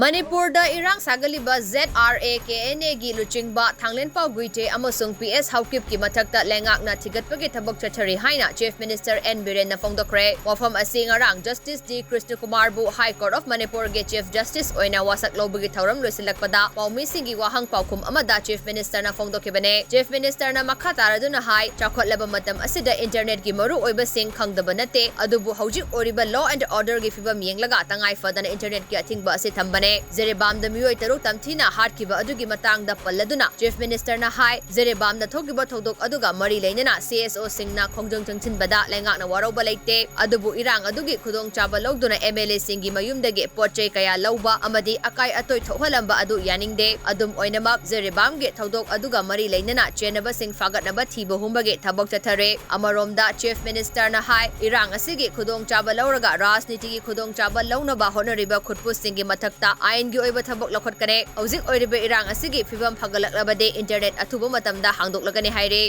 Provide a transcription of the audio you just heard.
Manipur da Erang Sagatliba ZRA-KNA gi Luchingba Thanglenpao Guite Amasung PS Haokip ki Mathakta lengakna Thigtkhre thabok chathari haina Chief Minister N Biren na Thigtkhre wafam asi ngarang Justice D Krishna Kumar bu High Court of Manipur ge Chief Justice oina wasak lobagi thauram loisilakpada paumi singi wahang paukhum amada Chief Minister na Thigtkhre Chief Minister na makha taraduna hai chakhotlaba matam asida internet gi maru oiba sing khangdaba nate adubu hojik oriba law and order gi fibam yenglaga tangai fadana internet gi athingba ase thambane Zerebam the Mui Taru Tamtina Harkiba Adugi Matang da Paladuna Chief Minister na Hai Zerebam the Togiba Todok Aduga Mari Lenana CSO Singna Kongjong Tangtin Bada Lenga na Waro Balate Adubu Erang Adugi Kudong Chaba Logduna MLA Singi Mayum Dege Porche Kaya Lauba Amadi Akai Atoy Tohalamba Adu Yaning De Adum Oinamap Zerebam Get Todok Aduga Mari Lenana Chenaba Sing Fagat Naba Tibo Humbage Tabok Tatare Amaromda Chief Minister na Hai Erang Asigi Kudong Chaba Lauraga Rasniti Kudong Chaba Launaba Honorable Kutpu Singi Mathakta Ain gi oiba thabok lakhotkhare hojik oiribe Erang asigi fibam phagalaklabade internet athuba matamda hangdoklagani haire